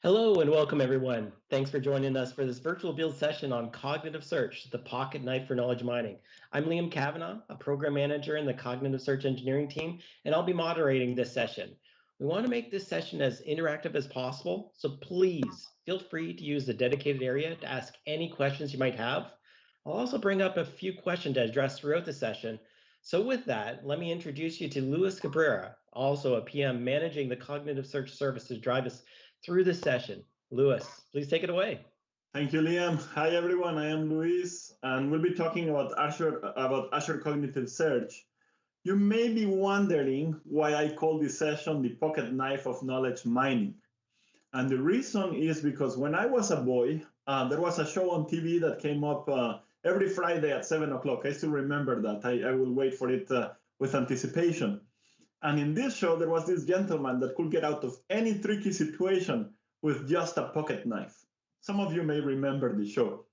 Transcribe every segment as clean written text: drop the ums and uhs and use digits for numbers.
Hello and welcome everyone. Thanks for joining us for this virtual build session on cognitive search, the pocket knife for knowledge mining. I'm Liam Kavanaugh, a program manager in the cognitive search engineering team, and I'll be moderating this session. We want to make this session as interactive as possible, so please feel free to use the dedicated area to ask any questions you might have. I'll also bring up a few questions to address throughout the session. So with that, let me introduce you to Luis Cabrera, also a PM managing the cognitive search service to drive us through this session. Luis, please take it away. Thank you, Liam. Hi, everyone. I am Luis, and we'll be talking about Azure Cognitive Search. You may be wondering why I call this session the pocket knife of knowledge mining. And the reason is because when I was a boy, there was a show on TV that came up every Friday at 7 o'clock. I still remember that. I will wait for it with anticipation. And in this show, there was this gentleman that could get out of any tricky situation with just a pocket knife. Some of you may remember the show.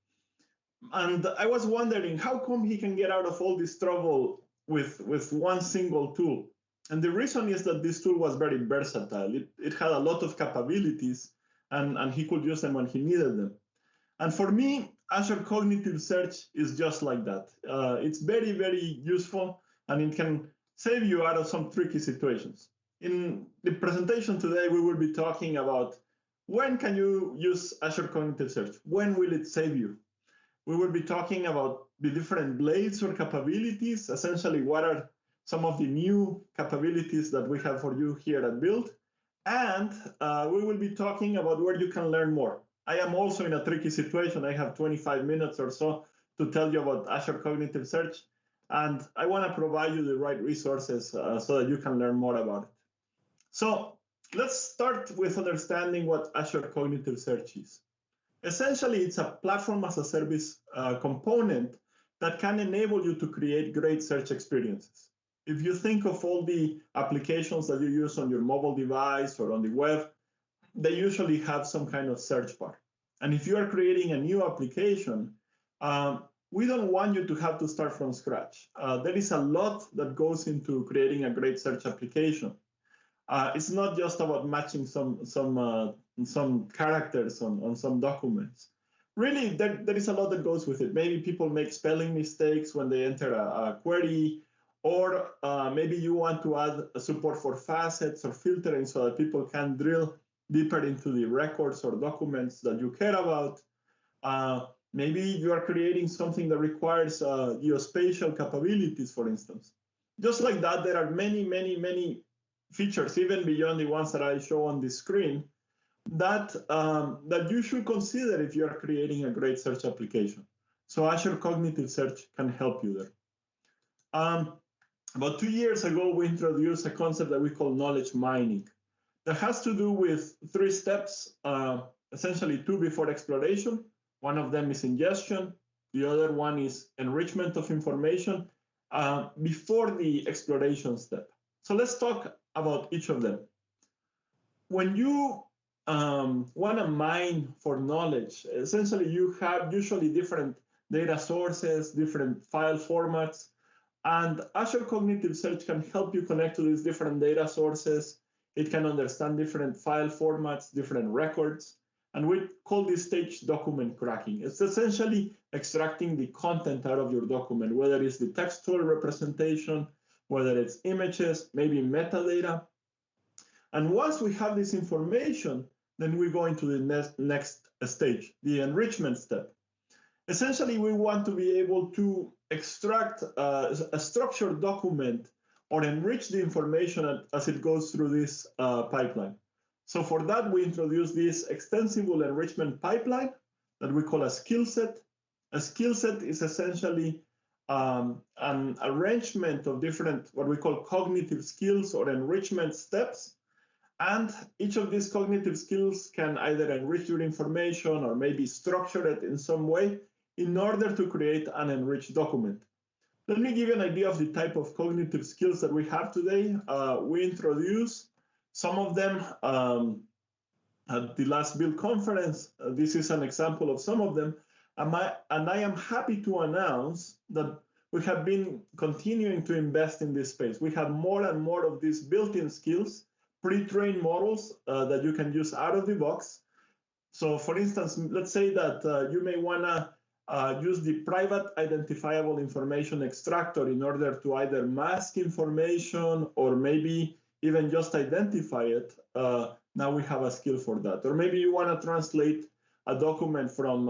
And I was wondering, how come he can get out of all this trouble with one single tool? And the reason is that this tool was very versatile. It had a lot of capabilities, and he could use them when he needed them. And for me, Azure Cognitive Search is just like that. It's very, very useful, and it can save you out of some tricky situations. In the presentation today, we will be talking about when can you use Azure Cognitive Search? When will it save you? We will be talking about the different blades or capabilities, essentially what are some of the new capabilities that we have for you here at Build. And we will be talking about where you can learn more. I am also in a tricky situation. I have 25 minutes or so to tell you about Azure Cognitive Search. And I want to provide you the right resources so that you can learn more about it. So let's start with understanding what Azure Cognitive Search is. Essentially, it's a platform as a service component that can enable you to create great search experiences. If you think of all the applications that you use on your mobile device or on the web, they usually have some kind of search bar. And if you are creating a new application, we don't want you to have to start from scratch. There is a lot that goes into creating a great search application. It's not just about matching some characters on some documents. Really, there is a lot that goes with it. Maybe people make spelling mistakes when they enter a query, or maybe you want to add a support for facets or filtering so that people can drill deeper into the records or documents that you care about. Maybe you are creating something that requires geospatial capabilities, for instance. Just like that, there are many, many, many features, even beyond the ones that I show on the screen, that you should consider if you are creating a great search application. So Azure Cognitive Search can help you there. About 2 years ago, we introduced a concept that we call knowledge mining. That has to do with 3 steps, essentially 2 before exploration. One of them is ingestion. The other one is enrichment of information before the exploration step. So let's talk about each of them. When you want to mine for knowledge, essentially you have usually different data sources, different file formats, and Azure Cognitive Search can help you connect to these different data sources. It can understand different file formats, different records. And we call this stage document cracking. It's essentially extracting the content out of your document, whether it's the textual representation, whether it's images, maybe metadata. And once we have this information, then we go into the next stage, the enrichment step. Essentially, we want to be able to extract a structured document or enrich the information as it goes through this pipeline. So for that, we introduce this extensible enrichment pipeline that we call a Skillset. A Skillset is essentially an arrangement of different, what we call cognitive skills or enrichment steps. And each of these cognitive skills can either enrich your information or maybe structure it in some way in order to create an enriched document. Let me give you an idea of the type of cognitive skills that we have today. We introduce some of them at the last Build conference. This is an example of some of them. And I am happy to announce that we have been continuing to invest in this space. We have more and more of these built-in skills, pre-trained models that you can use out of the box. So for instance, let's say that you may want to use the private identifiable information extractor in order to either mask information or maybe even just identify it. Now we have a skill for that. Or maybe you want to translate a document from,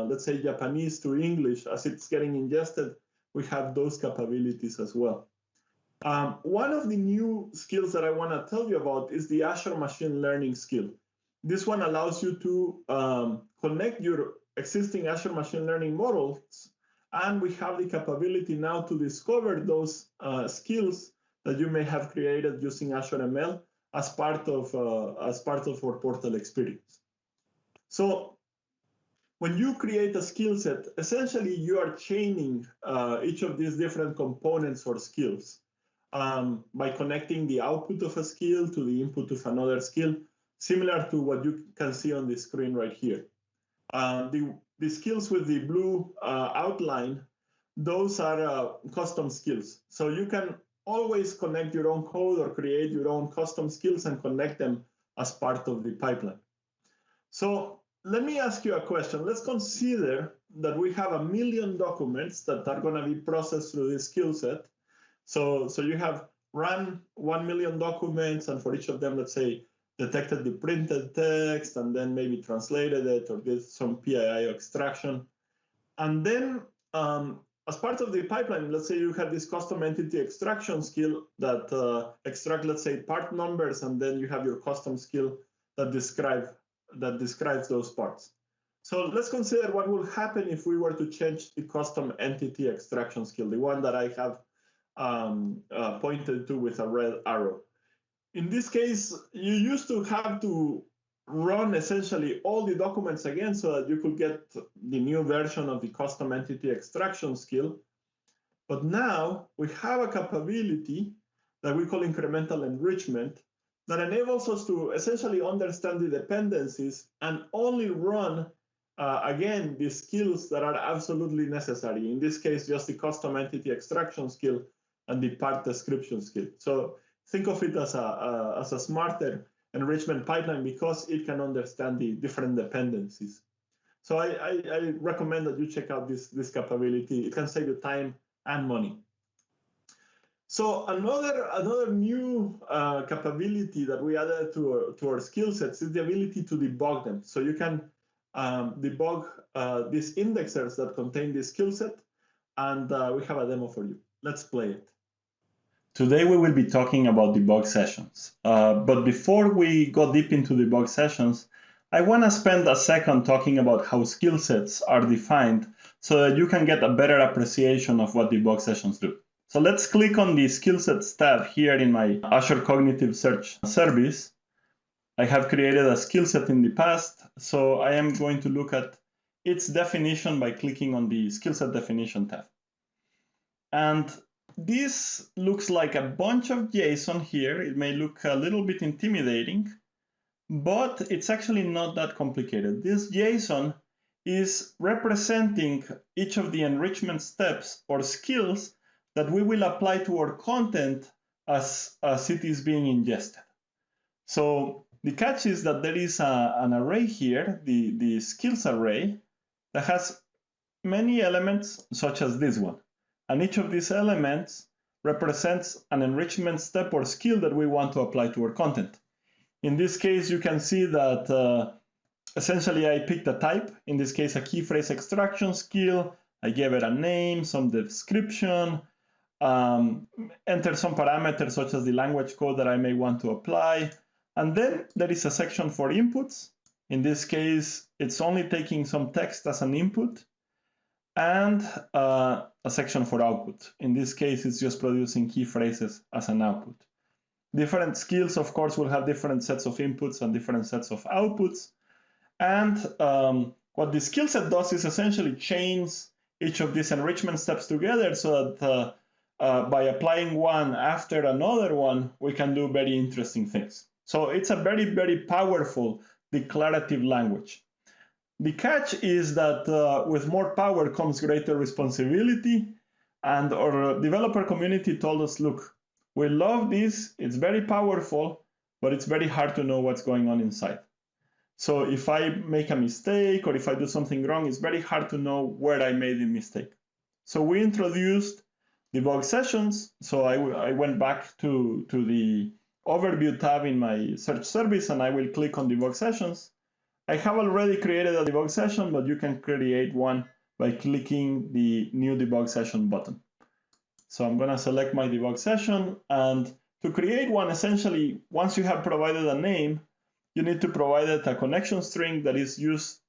let's say, Japanese to English as it's getting ingested. We have those capabilities as well. One of the new skills that I want to tell you about is the Azure Machine Learning skill. This one allows you to connect your existing Azure Machine Learning models, and we have the capability now to discover those skills that you may have created using Azure ML as part of our portal experience. So when you create a skill set, essentially you are chaining each of these different components or skills by connecting the output of a skill to the input of another skill, similar to what you can see on the screen right here. The skills with the blue outline, those are custom skills. So you can always connect your own code or create your own custom skills and connect them as part of the pipeline. So let me ask you a question. Let's consider that we have 1 million documents that are going to be processed through this skill set. So you have run 1 million documents, and for each of them, let's say, detected the printed text, and then maybe translated it or did some PII extraction. And then as part of the pipeline, let's say you have this custom entity extraction skill that extract, let's say, part numbers, and then you have your custom skill that describes those parts. So let's consider what will happen if we were to change the custom entity extraction skill, the one that I have pointed to with a red arrow. In this case, you used to have to run essentially all the documents again so that you could get the new version of the custom entity extraction skill. But now we have a capability that we call incremental enrichment that enables us to essentially understand the dependencies and only run, again, the skills that are absolutely necessary. In this case, just the custom entity extraction skill and the part description skill. So think of it as a smarter enrichment pipeline because it can understand the different dependencies. So I recommend that you check out this capability. It can save you time and money. So another new capability that we added to our skill sets is the ability to debug them. So you can debug these indexers that contain this skill set, and we have a demo for you. Let's play it. Today we will be talking about debug sessions. But before we go deep into debug sessions, I want to spend a second talking about how skill sets are defined so that you can get a better appreciation of what debug sessions do. So let's click on the skill sets tab here in my Azure Cognitive Search service. I have created a skill set in the past, so I am going to look at its definition by clicking on the skill set definition tab. And this looks like a bunch of JSON here. It may look a little bit intimidating, but it's actually not that complicated. This JSON is representing each of the enrichment steps or skills that we will apply to our content as it is being ingested. So the catch is that there is an array here, the skills array, that has many elements such as this one. And each of these elements represents an enrichment step or skill that we want to apply to our content. In this case, you can see that essentially I picked a type, in this case a key phrase extraction skill. I gave it a name, some description, enter some parameters such as the language code that I may want to apply. And then there is a section for inputs. In this case, it's only taking some text as an input, and a section for output. In this case, it's just producing key phrases as an output. Different skills, of course, will have different sets of inputs and different sets of outputs. And what the skill set does is essentially chains each of these enrichment steps together so that by applying one after another one, we can do very interesting things. So it's a very, very powerful declarative language. The catch is that with more power comes greater responsibility, and our developer community told us, look, we love this, it's very powerful, but it's very hard to know what's going on inside. So if I make a mistake or if I do something wrong, it's very hard to know where I made the mistake. So we introduced debug sessions. So I went back to the overview tab in my search service, and I will click on debug sessions. I have already created a debug session, but you can create one by clicking the new debug session button. So I'm going to select my debug session, and to create one, essentially, once you have provided a name, you need to provide it a connection string that is used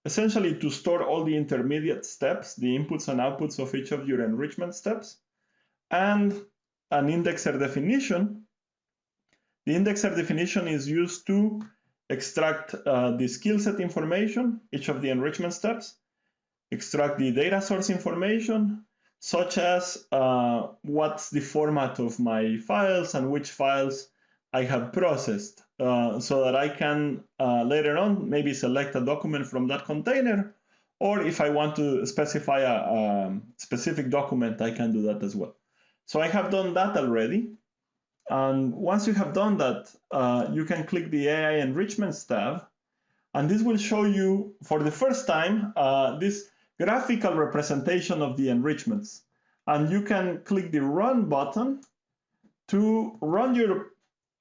essentially to store all the intermediate steps, the inputs and outputs of each of your enrichment steps, and an indexer definition. The indexer definition is used to extract the skill set information, each of the enrichment steps, extract the data source information, such as what's the format of my files and which files I have processed, so that I can later on maybe select a document from that container, or if I want to specify a specific document, I can do that as well. So I have done that already. And once you have done that, you can click the AI Enrichments tab, and this will show you for the first time this graphical representation of the enrichments. And you can click the Run button to run your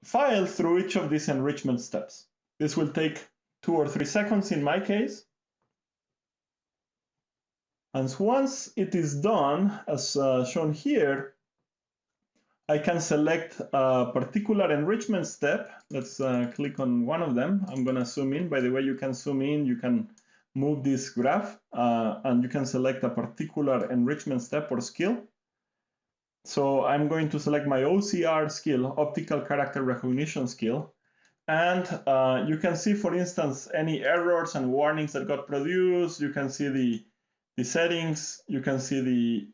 file through each of these enrichment steps. This will take 2 or 3 seconds in my case. And once it is done, as shown here, I can select a particular enrichment step. Let's click on one of them. I'm going to zoom in. By the way, you can zoom in, you can move this graph, and you can select a particular enrichment step or skill. So I'm going to select my OCR skill, optical character recognition skill. And you can see, for instance, any errors and warnings that got produced. You can see the settings. You can see the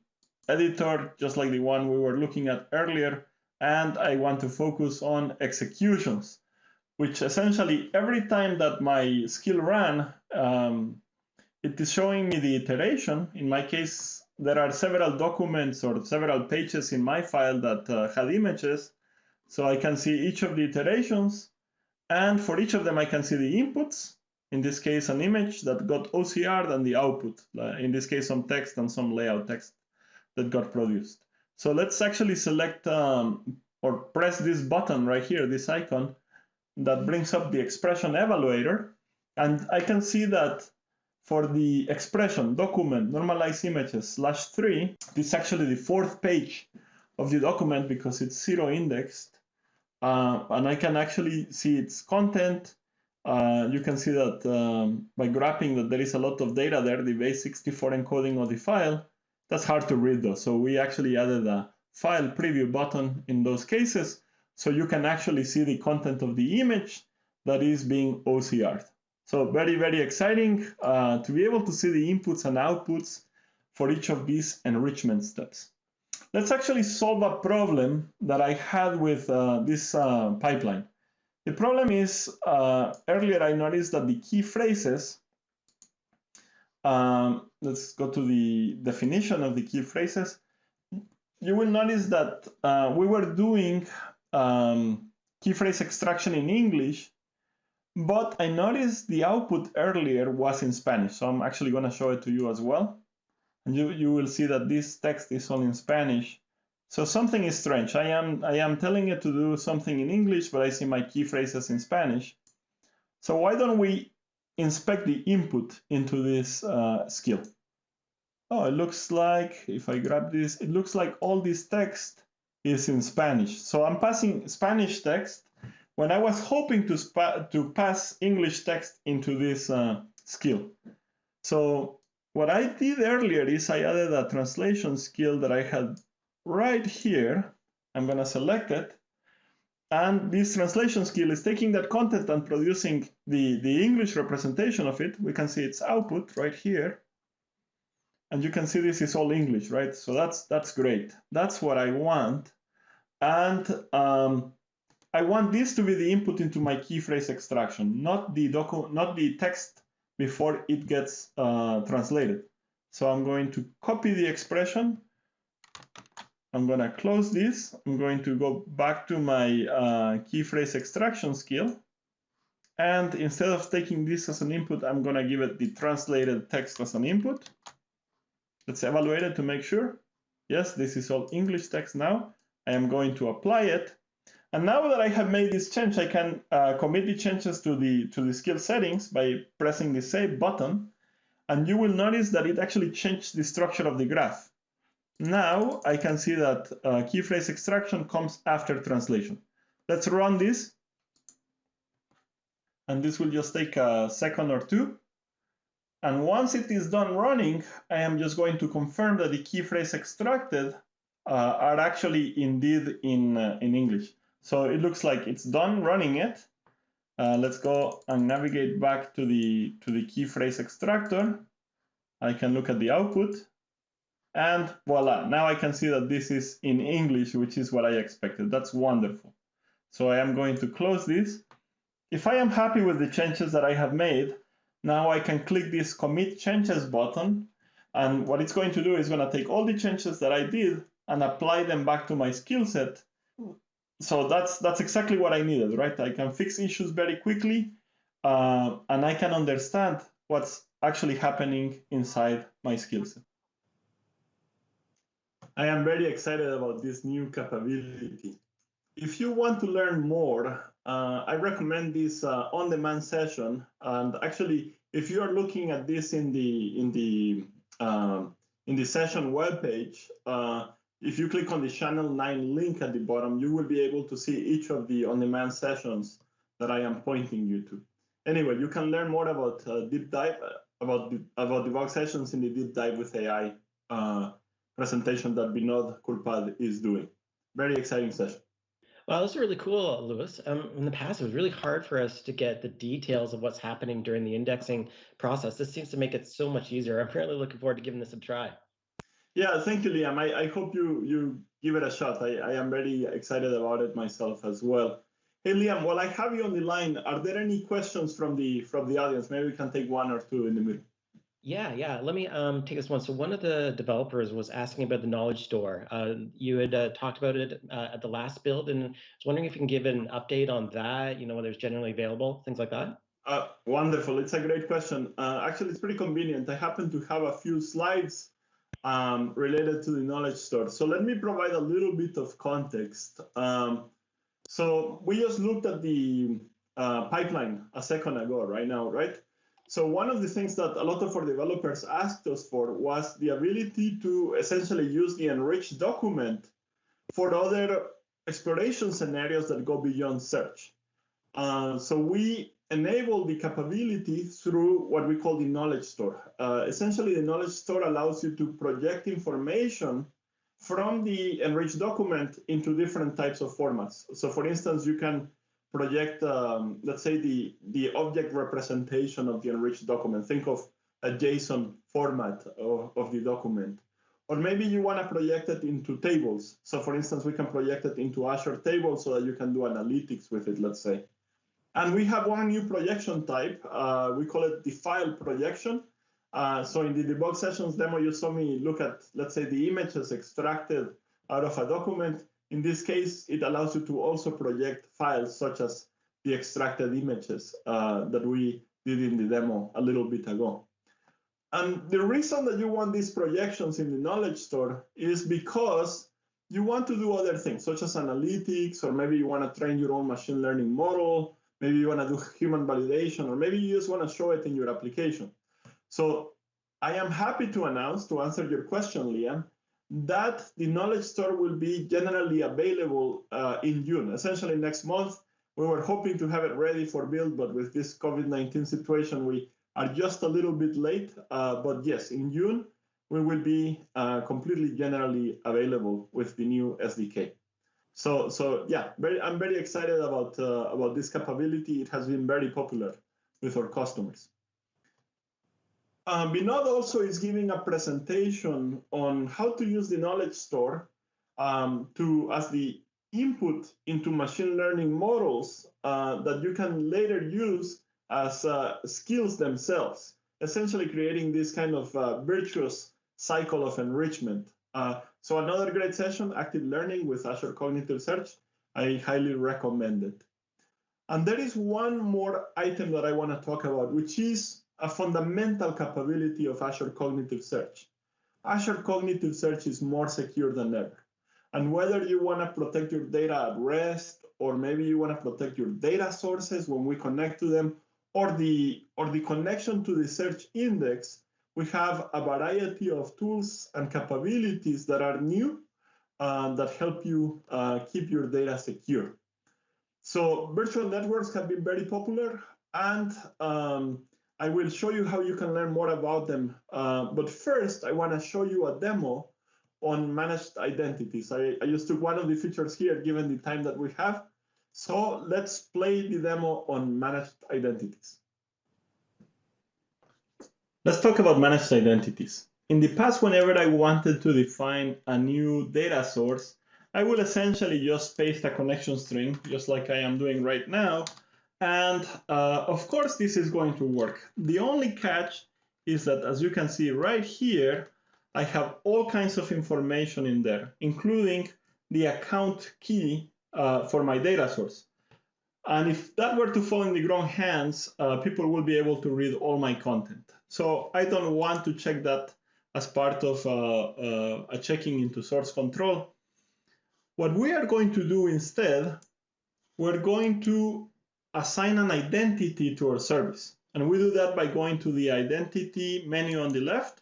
editor, just like the one we were looking at earlier. And I want to focus on executions, which essentially every time that my skill ran, it is showing me the iteration. In my case, there are several documents or several pages in my file that had images. So I can see each of the iterations. And for each of them, I can see the inputs. In this case, an image that got OCR'd, and the output. In this case, some text and some layout text that got produced. So let's actually select or press this button right here, this icon, that brings up the expression evaluator. And I can see that for the expression document normalize images /3, this is actually the 4th page of the document because it's 0 indexed. And I can actually see its content. You can see that by graphing that there is a lot of data there, the base64 encoding of the file. That's hard to read though. So we actually added a file preview button in those cases. So you can actually see the content of the image that is being OCR'd. So very, very exciting to be able to see the inputs and outputs for each of these enrichment steps. Let's actually solve a problem that I had with this pipeline. The problem is, earlier I noticed that the key phrases, let's go to the definition of the key phrases. You will notice that we were doing key phrase extraction in English, but I noticed the output earlier was in Spanish. So I'm actually going to show it to you as well. And you will see that this text is all in Spanish. So something is strange. I am telling it to do something in English, but I see my key phrases in Spanish. So why don't we inspect the input into this skill? Oh, it looks like, if I grab this, it looks like all this text is in Spanish. So I'm passing Spanish text when I was hoping to pass English text into this skill. So what I did earlier is I added a translation skill that I had right here. I'm going to select it. And this translation skill is taking that content and producing the English representation of it. We can see its output right here. And you can see this is all English, right? So that's great. That's what I want. And I want this to be the input into my key phrase extraction, not the text before it gets translated. So I'm going to copy the expression. I'm going to close this. I'm going to go back to my key phrase extraction skill. And instead of taking this as an input, I'm going to give it the translated text as an input. Let's evaluate it to make sure. Yes, this is all English text now. I am going to apply it. And now that I have made this change, I can commit the changes to the skill settings by pressing the Save button. And you will notice that it actually changed the structure of the graph. Now I can see that key phrase extraction comes after translation. Let's run this. And this will just take a second or two. And once it is done running, I am just going to confirm that the key phrase extracted are actually indeed in English. So it looks like it's done running it. Let's go and navigate back to the key phrase extractor. I can look at the output. And voila, now I can see that this is in English, which is what I expected. That's wonderful. So I am going to close this. If I am happy with the changes that I have made, now I can click this Commit Changes button. And what it's going to do is going to take all the changes that I did and apply them back to my skill set. So that's exactly what I needed, right? I can fix issues very quickly, and I can understand what's actually happening inside my skill set. I am very excited about this new capability. If you want to learn more, I recommend this on-demand session. And actually, if you are looking at this in the session webpage, if you click on the Channel 9 link at the bottom, you will be able to see each of the on-demand sessions that I am pointing you to. Anyway, you can learn more about deep dive about debug sessions in the Deep Dive with AI presentation that Vinod Kulpad is doing. Very exciting session. Well, this is really cool, Louis. In the past, it was really hard for us to get the details of what's happening during the indexing process. This seems to make it so much easier. I'm really looking forward to giving this a try. Yeah, thank you, Liam. I hope you give it a shot. I am very excited about it myself as well. Hey, Liam, while I have you on the line, are there any questions from the audience? Maybe we can take one or two in the middle. Yeah. Let me take this one. So one of the developers was asking about the knowledge store. You had talked about it at the last build, and I was wondering if you can give an update on that, whether it's generally available, things like that. Wonderful. It's a great question. Actually, it's pretty convenient. I happen to have a few slides related to the knowledge store. So let me provide a little bit of context. So we just looked at the pipeline a second ago, right? So one of the things that a lot of our developers asked us for was the ability to essentially use the enriched document for other exploration scenarios that go beyond search. So we enable the capability through what we call the knowledge store. Essentially, the knowledge store allows you to project information from the enriched document into different types of formats. So for instance, you can project, let's say, the object representation of the enriched document. Think of a JSON format of the document. Or maybe you want to project it into tables. So for instance, we can project it into Azure tables so that you can do analytics with it, let's say. And we have one new projection type. We call it the file projection. So in the debug sessions demo, you saw me look at, let's say, the images extracted out of a document. In this case, it allows you to also project files such as the extracted images that we did in the demo a little bit ago. And the reason that you want these projections in the knowledge store is because you want to do other things, such as analytics, or maybe you want to train your own machine learning model, maybe you want to do human validation, or maybe you just want to show it in your application. So I am happy to announce, to answer your question, Liam, that the knowledge store will be generally available in June. Essentially next month. We were hoping to have it ready for build, but with this COVID-19 situation, we are just a little bit late. But yes, in June, we will be completely generally available with the new SDK. So yeah, I'm very excited about this capability. It has been very popular with our customers. Vinod also is giving a presentation on how to use the knowledge store as the input into machine learning models that you can later use as skills themselves, essentially creating this kind of virtuous cycle of enrichment. So another great session, Active Learning with Azure Cognitive Search. I highly recommend it. And there is one more item that I want to talk about, which is a fundamental capability of Azure Cognitive Search. Azure Cognitive Search is more secure than ever. And whether you want to protect your data at rest, or maybe you want to protect your data sources when we connect to them, or the connection to the search index, we have a variety of tools and capabilities that are new that help you keep your data secure. So virtual networks have been very popular, and I will show you how you can learn more about them. But first, I want to show you a demo on managed identities. I just took one of the features here, given the time that we have. So let's play the demo on managed identities. Let's talk about managed identities. In the past, whenever I wanted to define a new data source, I will essentially just paste a connection string, just like I am doing right now. And of course, this is going to work. The only catch is that, as you can see right here, I have all kinds of information in there, including the account key for my data source. And if that were to fall in the wrong hands, people will be able to read all my content. So I don't want to check that as part of a checking into source control. What we are going to do instead, we're going to assign an identity to our service. And we do that by going to the identity menu on the left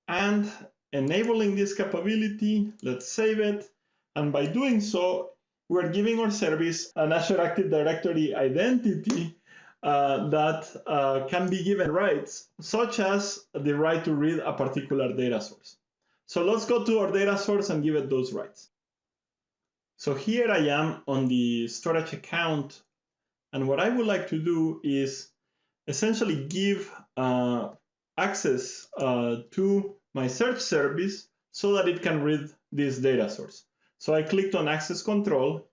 and enabling this capability. Let's save it. And by doing so, we're giving our service an Azure Active Directory identity that can be given rights, such as the right to read a particular data source. So let's go to our data source and give it those rights. So here I am on the storage account, and what I would like to do is essentially give access to my search service so that it can read this data source. So I clicked on access control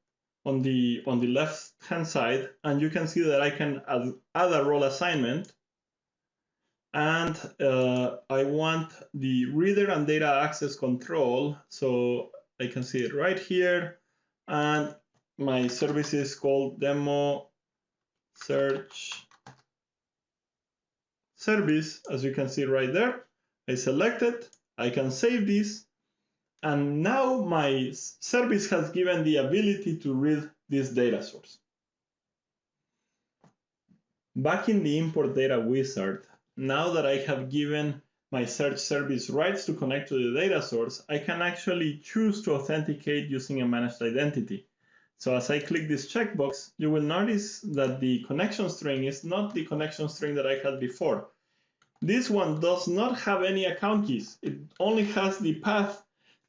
on the left-hand side, and you can see that I can add a role assignment. And I want the reader and data access control. So I can see it right here. And my service is called demo search service, as you can see right there. I select it, I can save this, and now my service has given the ability to read this data source. Back in the import data wizard, now that I have given my search service rights to connect to the data source, I can actually choose to authenticate using a managed identity. So as I click this checkbox, you will notice that the connection string is not the connection string that I had before. This one does not have any account keys. It only has the path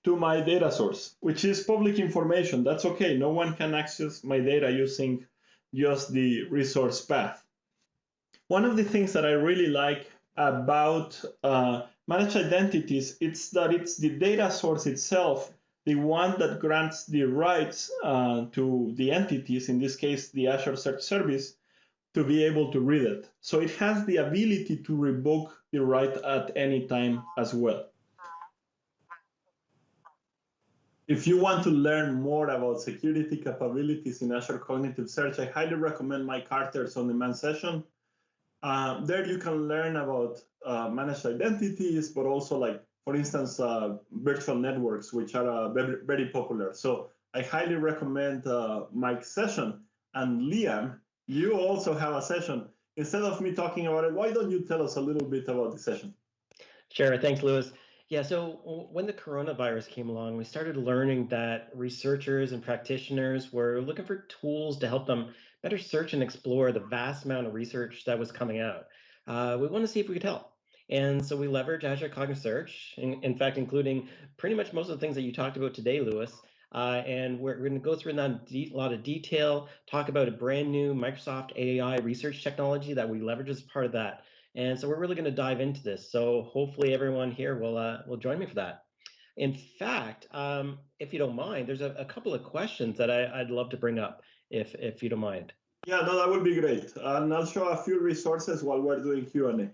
to my data source, which is public information. That's okay. No one can access my data using just the resource path. One of the things that I really like about managed identities is that it's the data source itself, the one that grants the rights to the entities, in this case, the Azure Search Service, to be able to read it. So it has the ability to revoke the right at any time as well. If you want to learn more about security capabilities in Azure Cognitive Search, I highly recommend Mike Carter's on-demand session. There you can learn about managed identities, but also, like, for instance, virtual networks, which are very, very popular. So I highly recommend Mike's session. And Liam, you also have a session. Instead of me talking about it, why don't you tell us a little bit about the session? Sure. Thanks, Louis. Yeah, so when the coronavirus came along, we started learning that researchers and practitioners were looking for tools to help them better search and explore the vast amount of research that was coming out. We want to see if we could help. And so we leverage Azure Cognitive Search, in fact, including pretty much most of the things that you talked about today, Louis. And we're going to go through that in a lot of detail, talk about a brand new Microsoft AI research technology that we leverage as part of that. And so we're really going to dive into this. So hopefully everyone here will join me for that. In fact, if you don't mind, there's a couple of questions that I'd love to bring up, if you don't mind. Yeah, no, that would be great. And I'll show a few resources while we're doing Q&A.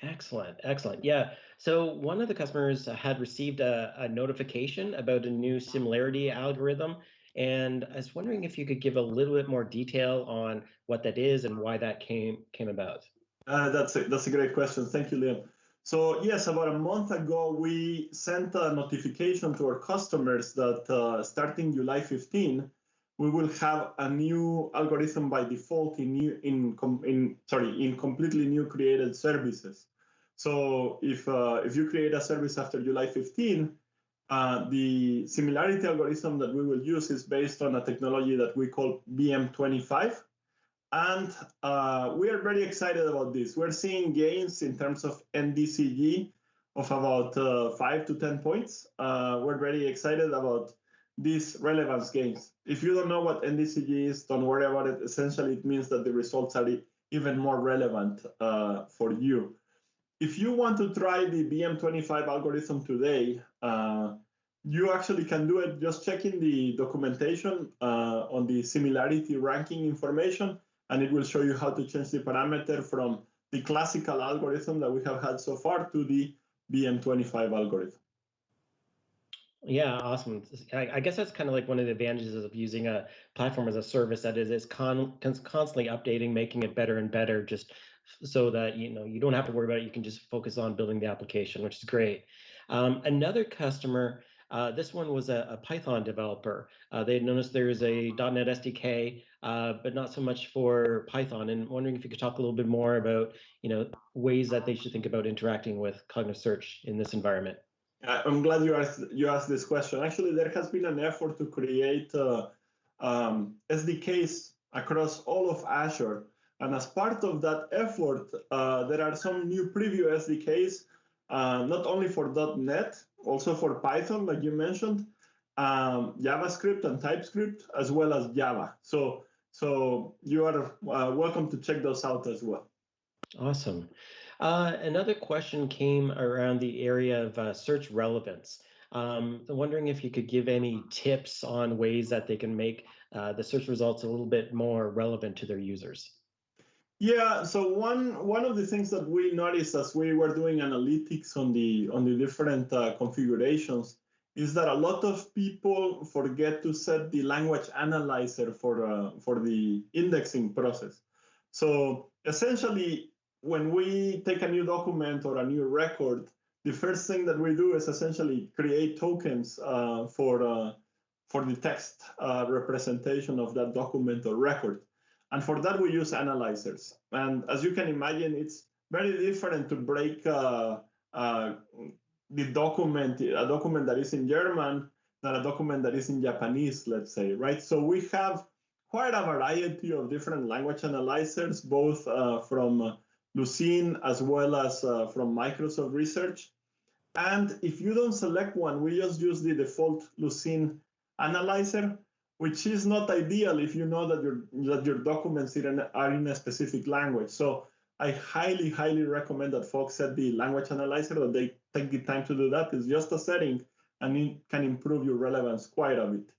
Excellent, excellent. Yeah. So one of the customers had received a notification about a new similarity algorithm, And I was wondering if you could give a little bit more detail on what that is and why that came about. That's a great question. Thank you, Liam. So yes, about a month ago, we sent a notification to our customers that starting July 15, we will have a new algorithm by default in completely new created services. So if you create a service after July 15, the similarity algorithm that we will use is based on a technology that we call BM25. And we are very excited about this. We're seeing gains in terms of NDCG of about 5 to 10 points. We're very excited about these relevance gains. If you don't know what NDCG is, don't worry about it. Essentially, it means that the results are even more relevant for you. If you want to try the BM25 algorithm today, you actually can do it just checking the documentation on the similarity ranking information, and it will show you how to change the parameter from the classical algorithm that we have had so far to the BM25 algorithm. Yeah, awesome. I guess that's kind of like one of the advantages of using a platform as a service that is constantly updating, making it better and better, just so that you don't have to worry about it. You can just focus on building the application, which is great. Another customer, this one was a Python developer. They had noticed there's a .NET SDK, but not so much for Python. And wondering if you could talk a little bit more about ways that they should think about interacting with cognitive search in this environment. I'm glad you asked this question. Actually, there has been an effort to create SDKs across all of Azure. And as part of that effort, there are some new preview SDKs, not only for .NET, also for Python, like you mentioned, JavaScript and TypeScript, as well as Java. So you are welcome to check those out as well. Awesome. Another question came around the area of search relevance. I'm wondering if you could give any tips on ways that they can make the search results a little bit more relevant to their users. Yeah, so one of the things that we noticed as we were doing analytics on the different configurations is that a lot of people forget to set the language analyzer for the indexing process. So essentially, when we take a new document or a new record, the first thing that we do is essentially create tokens for the text representation of that document or record. And for that, we use analyzers. And as you can imagine, it's very different to break the document, a document that is in German, than a document that is in Japanese, let's say, right? So we have quite a variety of different language analyzers, both from Lucene as well as from Microsoft Research. And if you don't select one, we just use the default Lucene analyzer, which is not ideal if you know that your documents are in a specific language. So I highly, highly recommend that folks set the language analyzer, that they take the time to do that. It's just a setting, and it can improve your relevance quite a bit.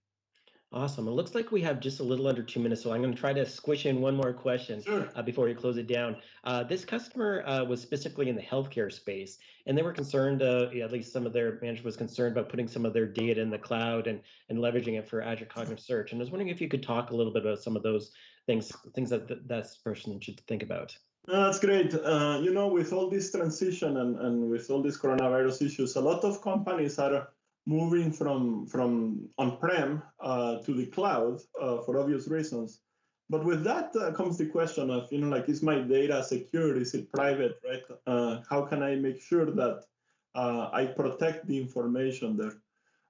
Awesome. It looks like we have just a little under 2 minutes, so I'm going to try to squish in one more question before we close it down. This customer was specifically in the healthcare space, and they were concerned, at least some of their management was concerned about putting some of their data in the cloud and leveraging it for Azure Cognitive Search. And I was wondering if you could talk a little bit about some of those things that that person should think about. That's great. With all this transition and with all these coronavirus issues, a lot of companies are moving from on-prem to the cloud for obvious reasons. But with that comes the question of, is my data secure? Is it private, right? How can I make sure that I protect the information there?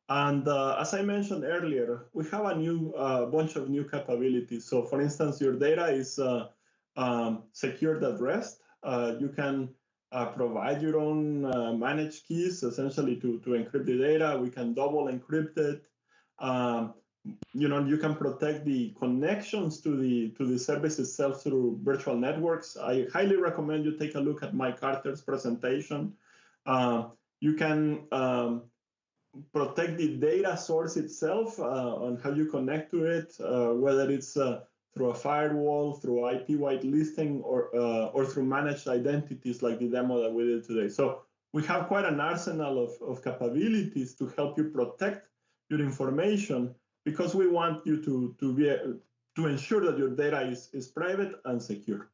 And as I mentioned earlier, we have a bunch of new capabilities. So for instance, your data is secured at rest. You can provide your own managed keys, essentially, to encrypt the data. We can double encrypt it. You can protect the connections to the service itself through virtual networks. I highly recommend you take a look at Mike Carter's presentation. You can protect the data source itself on how you connect to it, whether it's through a firewall, through IP whitelisting, or through managed identities like the demo that we did today. So we have quite an arsenal of capabilities to help you protect your information because we want you to ensure that your data is private and secure.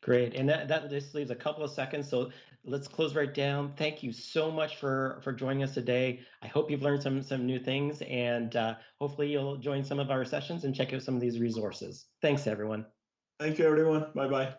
Great, and that just leaves a couple of seconds, so let's close right down. Thank you so much for joining us today. I hope you've learned some new things, and hopefully you'll join some of our sessions and check out some of these resources. Thanks, everyone. Thank you, everyone. Bye-bye.